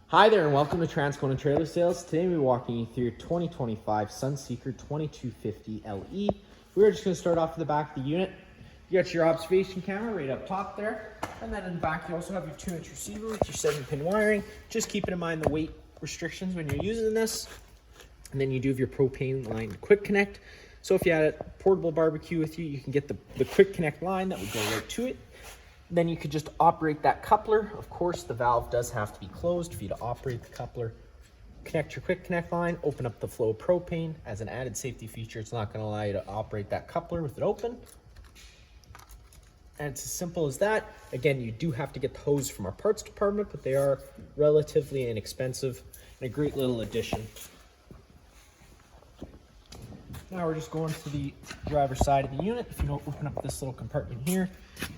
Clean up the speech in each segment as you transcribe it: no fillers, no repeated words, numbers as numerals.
Hi there and welcome to Transcona Trailer Sales. Today we're walking you through your 2025 Sunseeker 2250Le. We're just going to start off at the back of the unit. You got your observation camera right up top there. And then in the back you also have your 2-inch receiver with your 7-pin wiring. Just keeping in mind the weight restrictions when you're using this. And then you do have your propane line quick connect. So if you had a portable barbecue with you, you can get the quick connect line that would go right to it. Then you could just operate that coupler. Of course, the valve does have to be closed for you to operate the coupler. Connect your quick connect line, open up the flow of propane. As an added safety feature, it's not going to allow you to operate that coupler with it open. And it's as simple as that. Again, you do have to get the hose from our parts department, but they are relatively inexpensive and a great little addition. Now we're just going to the driver's side of the unit. If you don't open up this little compartment here,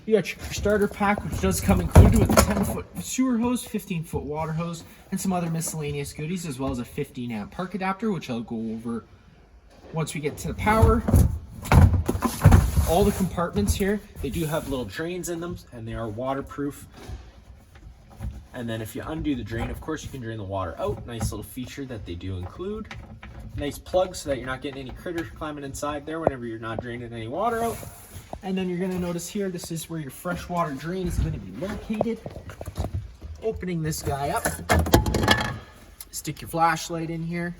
you got your starter pack, which does come included with a 10-foot sewer hose, 15-foot water hose, and some other miscellaneous goodies, as well as a 15-amp park adapter, which I'll go over once we get to the power. All the compartments here, they do have little drains in them, and they are waterproof. And then if you undo the drain, of course, you can drain the water out. Nice little feature that they do include. Nice plug so that you're not getting any critters climbing inside there whenever you're not draining any water out. And then you're going to notice here, this is where your freshwater drain is going to be located. Opening this guy up, stick your flashlight in here.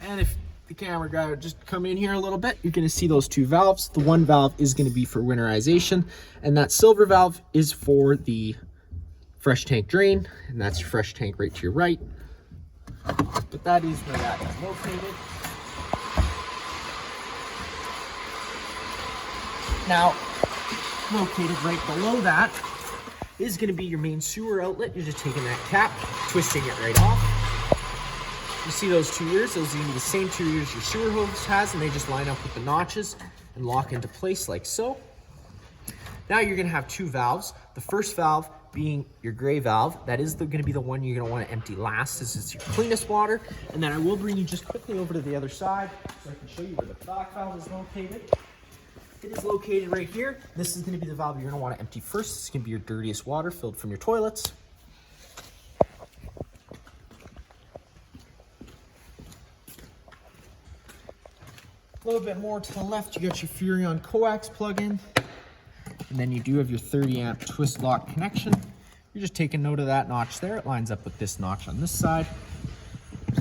And if the camera guy would just come in here a little bit, you're going to see those two valves. The one valve is going to be for winterization, and that silver valve is for the fresh tank drain, and that's your fresh tank right to your right. But that is where that is located. Now, located right below that is going to be your main sewer outlet. You're just taking that cap, twisting it right off. You see those 2 ears? Those are going to be the same 2 ears your sewer hose has, and they just line up with the notches and lock into place like so. Now you're going to have two valves. The first valve being your gray valve. That is going to be the one you're going to want to empty last. This is your cleanest water. And then I will bring you just quickly over to the other side so I can show you where the back valve is located. It is located right here. This is going to be the valve you're going to want to empty first. This is going to be your dirtiest water filled from your toilets. A little bit more to the left, you got your Furrion coax plug-in. And then you do have your 30-amp twist lock connection. You're just taking note of that notch there. It lines up with this notch on this side.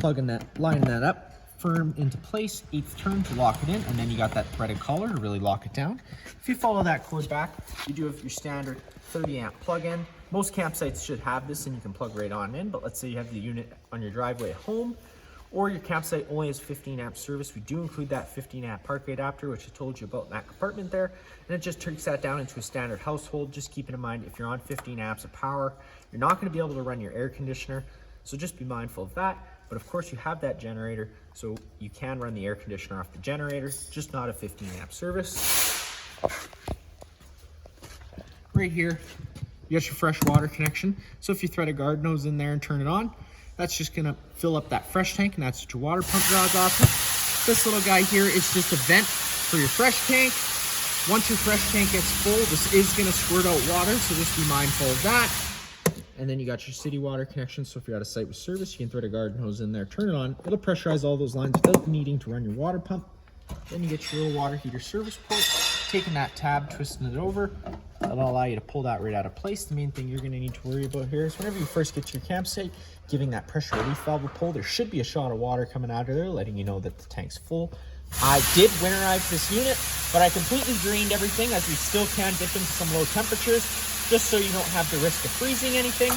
Lining that up firm into place, 8th turn to lock it in, and then you got that threaded collar to really lock it down. If you follow that cord back, you do have your standard 30-amp plug-in. Most campsites should have this and you can plug right on in, but let's say you have the unit on your driveway at home, or your campsite only has 15-amp service. We do include that 15-amp park adapter, which I told you about in that compartment there. And it just takes that down into a standard household. Just keeping in mind, if you're on 15 amps of power, you're not going to be able to run your air conditioner. So just be mindful of that. But of course, you have that generator, so you can run the air conditioner off the generator, just not a 15-amp service. Right here, you got your fresh water connection. So if you thread a garden hose in there and turn it on, that's just gonna fill up that fresh tank, and that's what your water pump draws off of. This little guy here is just a vent for your fresh tank. Once your fresh tank gets full, this is gonna squirt out water, so just be mindful of that. And then you got your city water connection, so if you're at a site with service, you can thread a garden hose in there, turn it on. It'll pressurize all those lines without needing to run your water pump. Then you get your little water heater service port. Taking that tab, twisting it over, that'll allow you to pull that right out of place. The main thing you're going to need to worry about here is whenever you first get to your campsite, giving that pressure relief valve a pull, there should be a shot of water coming out of there, letting you know that the tank's full. I did winterize this unit, but I completely drained everything, as we still can dip into some low temperatures, just so you don't have the risk of freezing anything.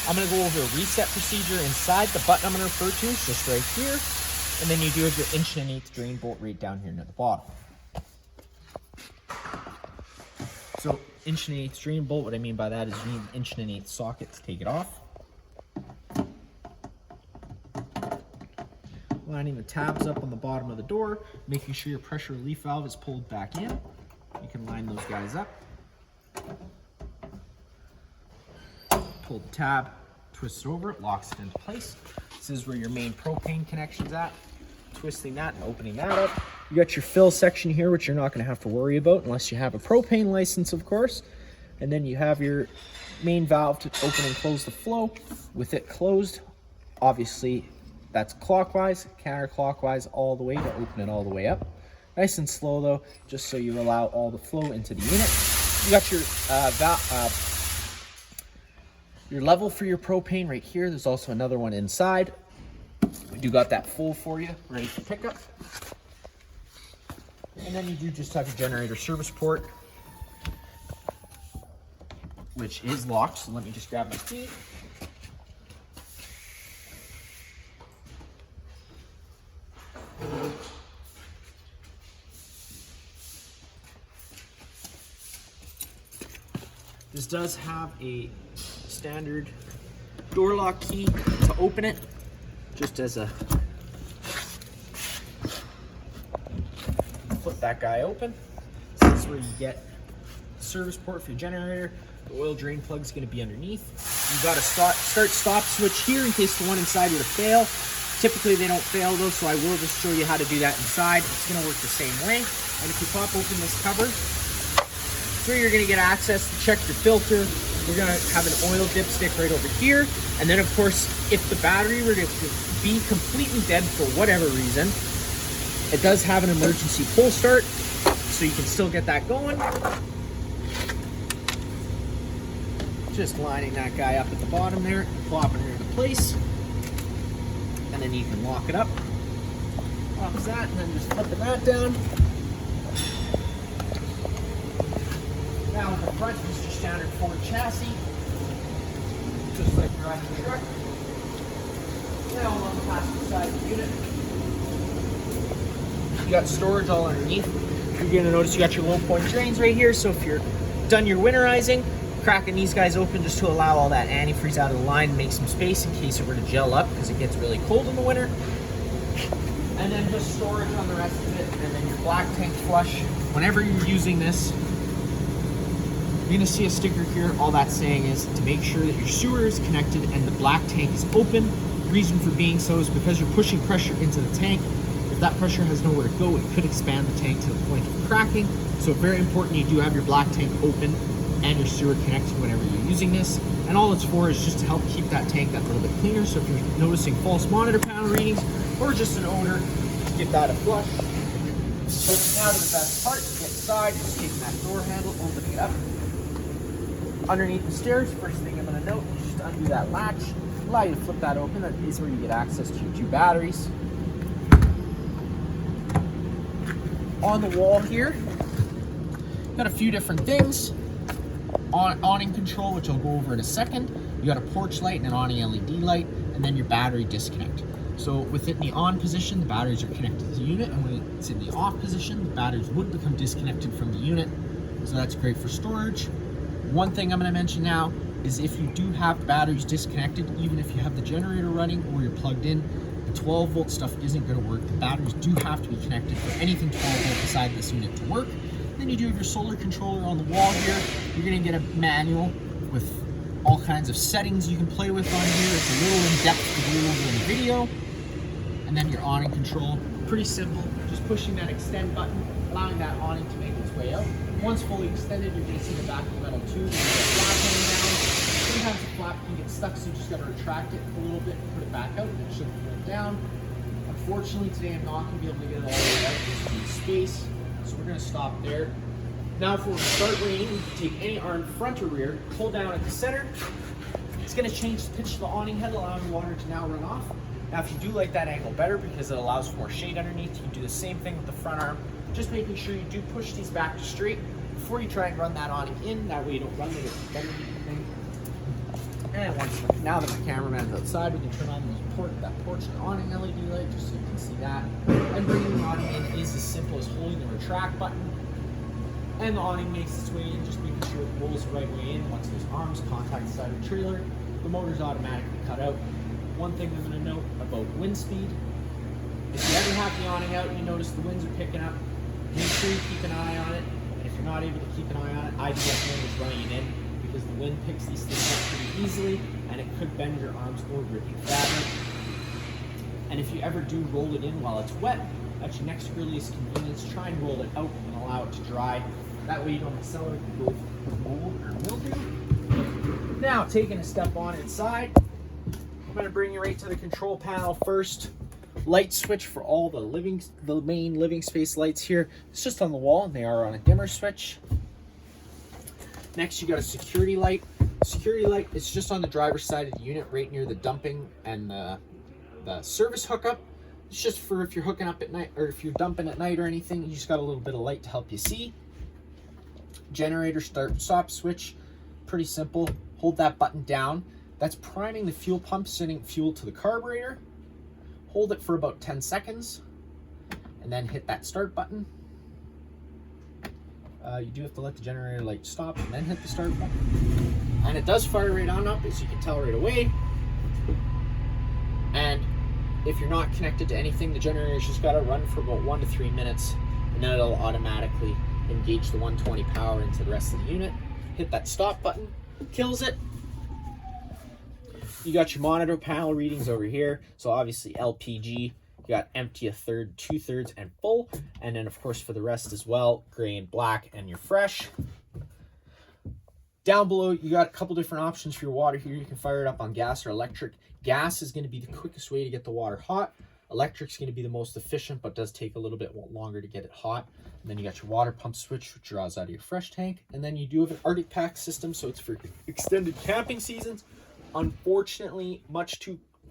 I'm going to go over a reset procedure inside. The button I'm going to refer to is just right here. And then you do have your 1.1/8 drain bolt right down here near the bottom. So 1.1/8 drain bolt, what I mean by that is you need an 1.1/8 socket to take it off. Lining the tabs up on the bottom of the door, making sure your pressure relief valve is pulled back in. You can line those guys up. Pull the tab, twist it over, it locks it into place. This is where your main propane connection's at. Twisting that and opening that up. You got your fill section here, which you're not going to have to worry about unless you have a propane license, of course. And then you have your main valve to open and close the flow. With it closed, Obviously, that's clockwise, counterclockwise all the way to open it all the way up. Nice and slow though, just so you allow all the flow into the unit. You got your level for your propane right here. There's also another one inside. We do got that full for you, ready for pickup. And then you do just have your generator service port, which is locked. So let me just grab my key. This does have a standard door lock key to open it, just as a flip that guy open. So this is where you get the service port for your generator. The oil drain plug is going to be underneath. You got a start-stop switch here in case the one inside were to fail. Typically they don't fail though, so I will just show you how to do that inside. It's going to work the same way. And if you pop open this cover, so you're going to get access to check your filter. We're going to have an oil dipstick right over here. And then of course, if the battery were to be completely dead for whatever reason, it does have an emergency pull start, so you can still get that going. Just lining that guy up at the bottom there, plopping it into place. And then you can lock it up. Locks that, and then just flipping that down. Now in the front is your standard Ford chassis, just like your actual truck. Now along the passenger side of the unit, you got storage all underneath. You're going to notice you got your low point drains right here, so if you're done your winterizing, cracking these guys open just to allow all that antifreeze out of the line, make some space in case it were to gel up because it gets really cold in the winter. And then just storage on the rest of it, and then your black tank flush. Whenever you're using this, you're going to see a sticker here. All that's saying is to make sure that your sewer is connected and the black tank is open. The reason for being so is because you're pushing pressure into the tank. If that pressure has nowhere to go, it could expand the tank to the point of cracking. So very important you do have your black tank open and your sewer connected whenever you're using this. And all it's for is just to help keep that tank that little bit cleaner. So if you're noticing false monitor panel readings or just an odor, just give that a flush. So now to the best part, you get inside, just taking that door handle, opening it up. Underneath the stairs, first thing I'm going to note is just undo that latch, allow you to flip that open. That is where you get access to your 2 batteries. On the wall here, got a few different things. Awning control, which I'll go over in a second. You got a porch light and an awning LED light, and then your battery disconnect. So within the on position, the batteries are connected to the unit, and when it's in the off position, the batteries would become disconnected from the unit. So that's great for storage. One thing I'm going to mention now is if you do have the batteries disconnected, even if you have the generator running or you're plugged in, the 12 volt stuff isn't going to work. The batteries do have to be connected for anything 12 volt beside this unit to work. Then you do have your solar controller on the wall here. You're going to get a manual with all kinds of settings you can play with on here. It's a little in-depth to do over in the video. And then your awning control, pretty simple. Just pushing that extend button, allowing that awning to make its way out. Once fully extended, you're going to see the back of the metal tube. There's a flap hanging down. Sometimes the flap can get stuck, so you just got to retract it a little bit and put it back out, and it should float down. Unfortunately, today I'm not going to be able to get it all the way out. There's going to be space. So we're going to stop there. Now if we start raining, we can take any arm, front or rear, pull down at the center. It's going to change the pitch of the awning head, allowing water to now run off. Now if you do like that angle better because it allows for more shade underneath, you can do the same thing with the front arm. Just making sure you do push these back to straight before you try and run that awning in. That way you don't run it, it's better thing. And now that my cameraman's outside, we can turn on that porch and awning LED light just so you can see that. And bringing the awning in is as simple as holding the retract button. And the awning makes its way in, just making sure it rolls the right way in. Once those arms contact the side of the trailer, the motor's automatically cut out. One thing I'm going to note about wind speed, if you ever have the awning out and you notice the winds are picking up, make sure you keep an eye on it. And if you're not able to keep an eye on it, I do recommend just running it in because the wind picks these things up pretty easily and it could bend your arms or rip your fabric. And if you ever do roll it in while it's wet, at your next earliest convenience, try and roll it out and allow it to dry. That way you don't accelerate the growth of mold or mildew. Now, taking a step on inside, I'm gonna bring you right to the control panel first. Light switch for all the main living space lights here. It's just on the wall and they are on a dimmer switch. Next, you got a security light. Security light is just on the driver's side of the unit, right near the dumping and the service hookup. It's just for if you're hooking up at night or if you're dumping at night or anything, you just got a little bit of light to help you see. Generator start and stop switch, pretty simple. Hold that button down. That's priming the fuel pump, sending fuel to the carburetor. Hold it for about 10 seconds and then hit that start button. You do have to let the generator light stop and then hit the start button. And it does fire right on up, as you can tell right away. And if you're not connected to anything, the generator's just got to run for about 1 to 3 minutes, and then it'll automatically engage the 120 power into the rest of the unit. Hit that stop button, kills it. You got your monitor panel readings over here. So obviously LPG, you got empty, a third, 2/3, and full. And then of course for the rest as well, gray and black, and your fresh. Down below, you got a couple different options for your water here. You can fire it up on gas or electric. Gas is going to be the quickest way to get the water hot. Electric's going to be the most efficient, but does take a little bit longer to get it hot. And then you got your water pump switch, which draws out of your fresh tank. And then you do have an Arctic pack system, so it's for extended camping seasons. Unfortunately,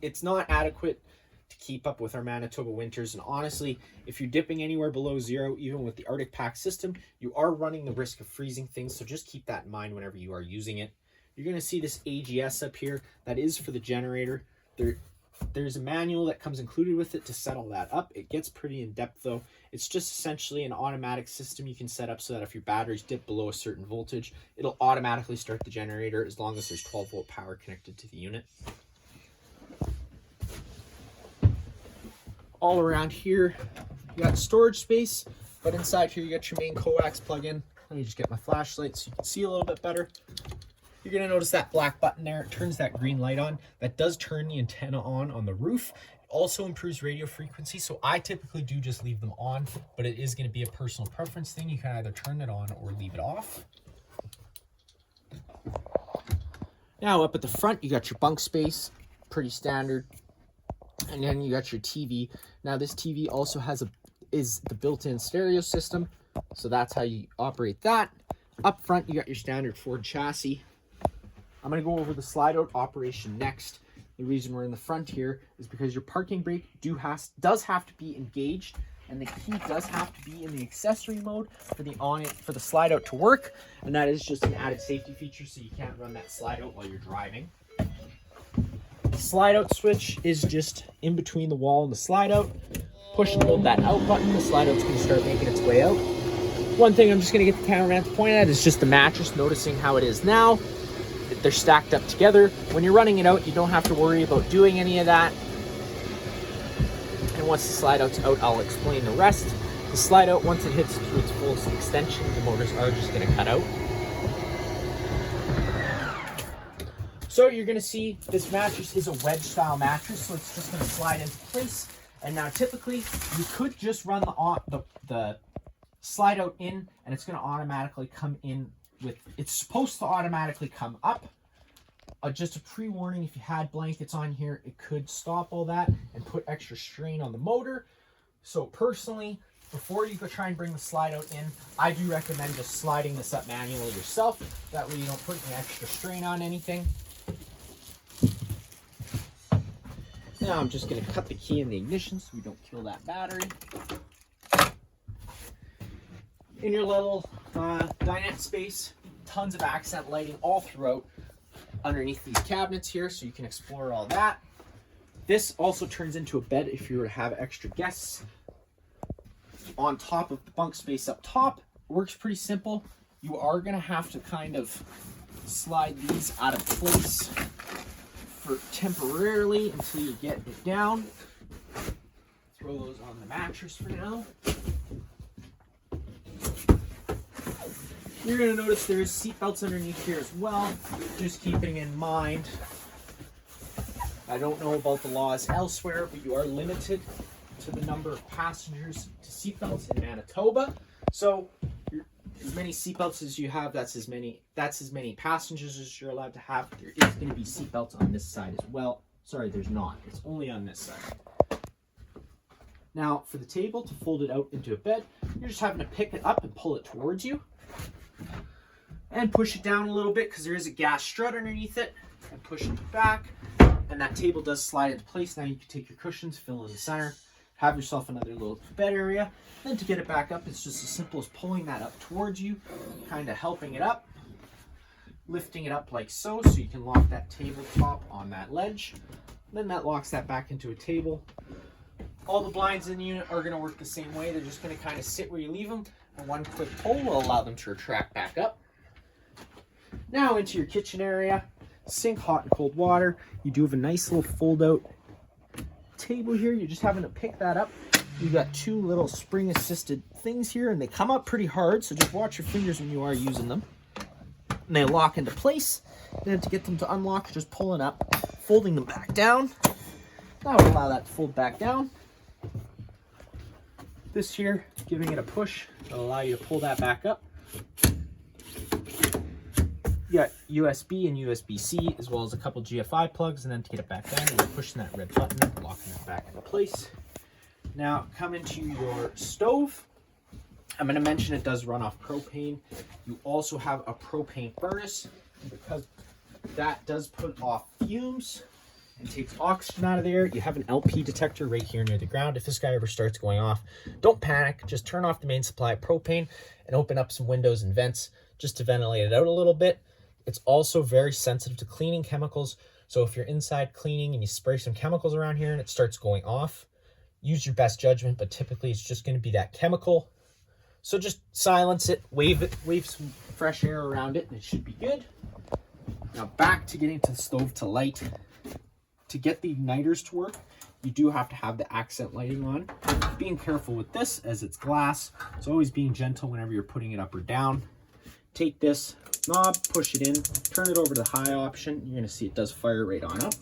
it's not adequate to keep up with our Manitoba winters. And honestly, if you're dipping anywhere below 0, even with the Arctic pack system, you are running the risk of freezing things. So just keep that in mind whenever you are using it. You're going to see this AGS up here. That is for the generator. There's a manual that comes included with it to set all that up. It gets pretty in depth though. It's just essentially an automatic system you can set up so that if your batteries dip below a certain voltage, it'll automatically start the generator as long as there's 12-volt power connected to the unit. All around here, you got storage space, but inside here you got your main coax plug-in. Let me just get my flashlight so you can see a little bit better. You're going to notice that black button there. It turns that green light on. That does turn the antenna on the roof. It also improves radio frequency, so I typically do just leave them on, but it is going to be a personal preference thing. You can either turn it on or leave it off. Now up at the front, you got your bunk space, pretty standard. And then you got your TV. Now this TV also is the built-in stereo system, so that's how you operate that. Up front, you got your standard Ford chassis. I'm going to go over the slide-out operation next. The reason we're in the front here is because your parking brake does have to be engaged, and the key does have to be in the accessory mode for the slide-out to work, and that is just an added safety feature, so you can't run that slide-out while you're driving. The slide-out switch is just in between the wall and the slide-out. Push and hold that out button. The slide-out's going to start making its way out. One thing I'm just going to get the cameraman to point at is just the mattress, noticing how it is now. They're stacked up together. When you're running it out, you don't have to worry about doing any of that. And once the slide out's out, I'll explain the rest. The slide out, once it hits to its fullest extension, the motors are just going to cut out. So you're going to see this mattress is a wedge style mattress, so it's just going to slide into place. And now typically you could just run the slide out in, and it's going to automatically come in with, it's supposed to automatically come up. Just a pre-warning, if you had blankets on here, it could stop all that and put extra strain on the motor. So personally, before you go try and bring the slide out in, I do recommend just sliding this up manually yourself. That way you don't put any extra strain on anything. Now I'm just going to cut the key in the ignition so we don't kill that battery. In your little dinette space, tons of accent lighting all throughout underneath these cabinets here, so you can explore all that. This also turns into a bed if you were to have extra guests. On top of the bunk space up top, works pretty simple. You are going to have to kind of slide these out of place for temporarily until you get it down. Throw those on the mattress for now. You're going to notice there's seat belts underneath here as well, just keeping in mind. I don't know about the laws elsewhere, but you are limited to the number of passengers to seat belts in Manitoba. So as many seat belts as you have, that's as many passengers as you're allowed to have. There is going to be seat belts on this side as well. Sorry, there's not. It's only on this side. Now, for the table, to fold it out into a bed, you're just having to pick it up and pull it towards you. And push it down a little bit because there is a gas strut underneath it. And push it back. And that table does slide into place. Now you can take your cushions, fill in the center, have yourself another little bed area. Then to get it back up, it's just as simple as pulling that up towards you, kind of helping it up. Lifting it up like so you can lock that tabletop on that ledge. Then that locks that back into a table. All the blinds in the unit are going to work the same way. They're just going to kind of sit where you leave them, and one quick pull will allow them to retract back up. Now into your kitchen area. Sink, hot and cold water. You do have a nice little fold out table here. You're just having to pick that up. You've got two little spring assisted things here, and they come up pretty hard, so just watch your fingers when you are using them. And they lock into place. Then to get them to unlock, you're just pulling up, folding them back down. That will allow that to fold back down. This here, giving it a push, will allow you to pull that back up. You got USB and USB-C, as well as a couple GFI plugs, and then to get it back down, you're pushing that red button, locking it back into place. Now, come into your stove. I'm going to mention it does run off propane. You also have a propane furnace, because that does put off fumes and takes oxygen out of there. You have an LP detector right here near the ground. If this guy ever starts going off, don't panic. Just turn off the main supply of propane and open up some windows and vents just to ventilate it out a little bit. It's also very sensitive to cleaning chemicals. So if you're inside cleaning and you spray some chemicals around here and it starts going off, use your best judgment, but typically it's just going to be that chemical. So just silence it, wave some fresh air around it, and it should be good. Now back to getting to the stove to light. To get the igniters to work, you do have to have the accent lighting on. Being careful with this as it's glass, so always being gentle whenever you're putting it up or down. Take this knob, push it in, turn it over to the high option. You're going to see it does fire right on up.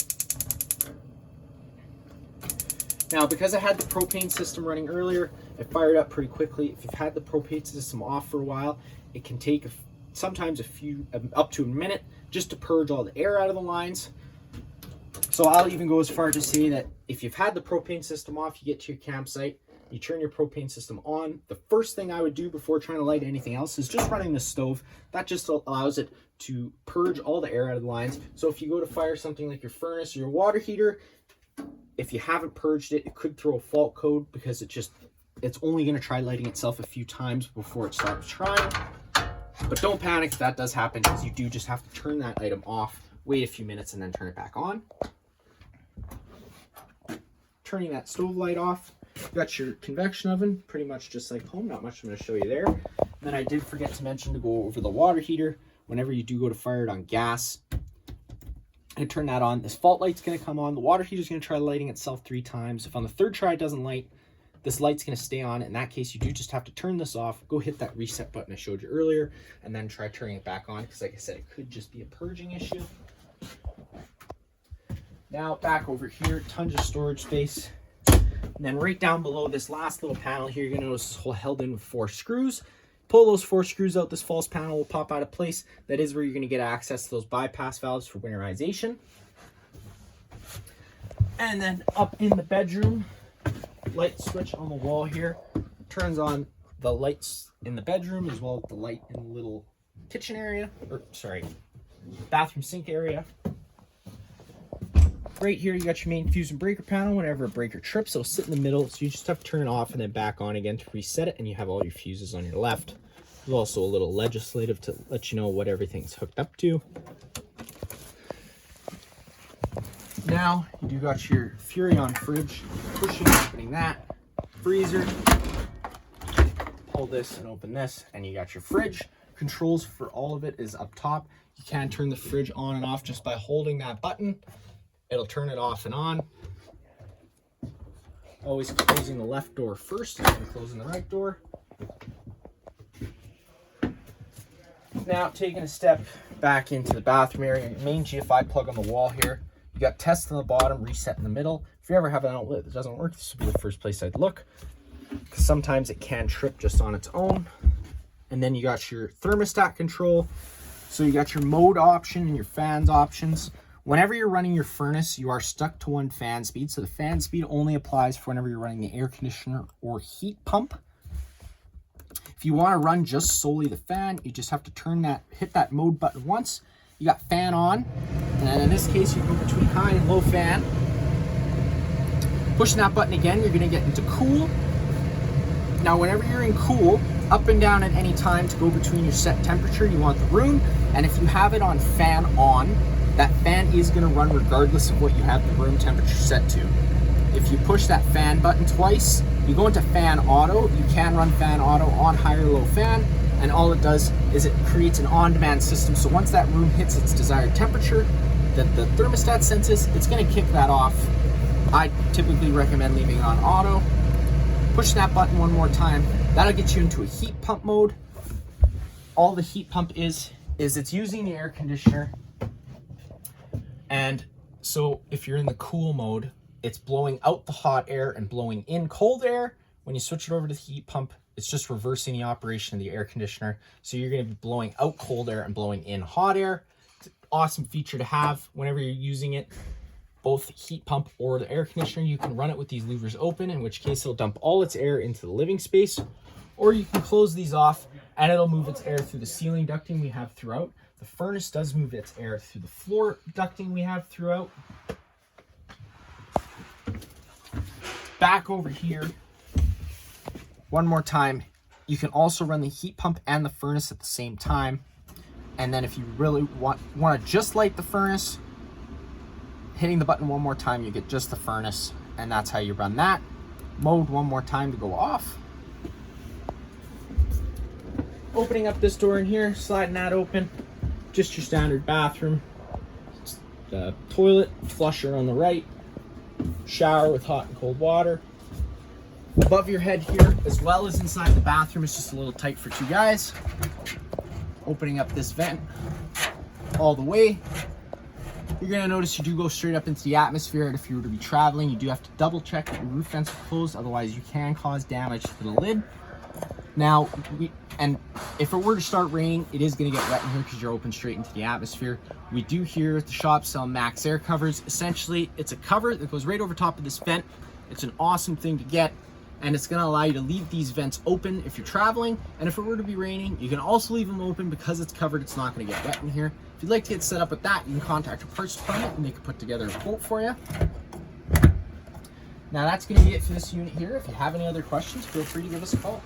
Now, because I had the propane system running earlier, it fired up pretty quickly. If you've had the propane system off for a while, it can take sometimes up to a minute just to purge all the air out of the lines. So I'll even go as far to say that if you've had the propane system off, you get to your campsite, you turn your propane system on. The first thing I would do before trying to light anything else is just running the stove. That just allows it to purge all the air out of the lines. So if you go to fire something like your furnace or your water heater, if you haven't purged it, it could throw a fault code because it's only going to try lighting itself a few times before it stops trying. But don't panic if that does happen, because you do just have to turn that item off, wait a few minutes, and then turn it back on. Turning that stove light off. You got your convection oven, pretty much just like home. Not much I'm going to show you there. And then I did forget to mention to go over the water heater. Whenever you do go to fire it on gas, and turn that on, this fault light's going to come on. The water heater is going to try lighting itself 3 times. If on the third try it doesn't light, this light's going to stay on. In that case, you do just have to turn this off, go hit that reset button I showed you earlier, and then try turning it back on, because like I said, it could just be a purging issue. Now back over here, tons of storage space. And then right down below this last little panel here, you're going to notice it's held in with 4 screws. Pull those 4 screws out, this false panel will pop out of place. That is where you're going to get access to those bypass valves for winterization. And then up in the bedroom, light switch on the wall here turns on the lights in the bedroom as well as the light in the little kitchen area, or sorry, bathroom sink area. Right here, you got your main fuse and breaker panel. Whenever a breaker trips, it'll sit in the middle, so you just have to turn it off and then back on again to reset it, and you have all your fuses on your left. There's also a little legislative to let you know what everything's hooked up to. Now, you do got your Furrion fridge, pushing, opening that, freezer, pull this and open this, and you got your fridge. Controls for all of it is up top. You can turn the fridge on and off just by holding that button. It'll turn it off and on. Always closing the left door first and closing the right door. Now taking a step back into the bathroom area, your main GFI plug on the wall here. You got test on the bottom, reset in the middle. If you ever have an outlet that doesn't work, this would be the first place I'd look, because sometimes it can trip just on its own. And then you got your thermostat control. So you got your mode option and your fans options. Whenever you're running your furnace, you are stuck to one fan speed. So the fan speed only applies for whenever you're running the air conditioner or heat pump. If you want to run just solely the fan, you just have to hit that mode button once. You got fan on, and then in this case, you go between high and low fan. Pushing that button again, you're going to get into cool. Now, whenever you're in cool, up and down at any time to go between your set temperature you want the room, and if you have it on fan on, that fan is going to run regardless of what you have the room temperature set to. If you push that fan button twice, you go into fan auto. You can run fan auto on high or low fan, and all it does is it creates an on-demand system. So once that room hits its desired temperature that the thermostat senses, it's going to kick that off. I typically recommend leaving it on auto. Push that button one more time. That'll get you into a heat pump mode. All the heat pump is it's using the air conditioner. And so if you're in the cool mode, it's blowing out the hot air and blowing in cold air. When you switch it over to the heat pump, it's just reversing the operation of the air conditioner. So you're going to be blowing out cold air and blowing in hot air. It's an awesome feature to have whenever you're using it. Both the heat pump or the air conditioner, you can run it with these levers open, in which case it'll dump all its air into the living space, or you can close these off and it'll move its air through the ceiling ducting we have throughout. The furnace does move its air through the floor ducting we have throughout. Back over here, one more time, you can also run the heat pump and the furnace at the same time. And then if you really want to just light the furnace, hitting the button one more time, you get just the furnace, and that's how you run that mode one more time to go off. Opening up this door in here, sliding that open, just your standard bathroom. The toilet, flusher on the right, shower with hot and cold water. Above your head here, as well as inside the bathroom, is just a little tight for two guys. Opening up this vent all the way. You're going to notice you do go straight up into the atmosphere, and if you were to be traveling, you do have to double check that your roof vents are closed, otherwise you can cause damage to the lid. Now, if it were to start raining, it is going to get wet in here because you're open straight into the atmosphere. We do here at the shop sell max air covers. Essentially, it's a cover that goes right over top of this vent. It's an awesome thing to get, and it's going to allow you to leave these vents open if you're traveling. And if it were to be raining, you can also leave them open because it's covered. It's not going to get wet in here. If you'd like to get set up with that, you can contact a parts department and they can put together a quote for you. Now that's going to be it for this unit here. If you have any other questions, feel free to give us a call.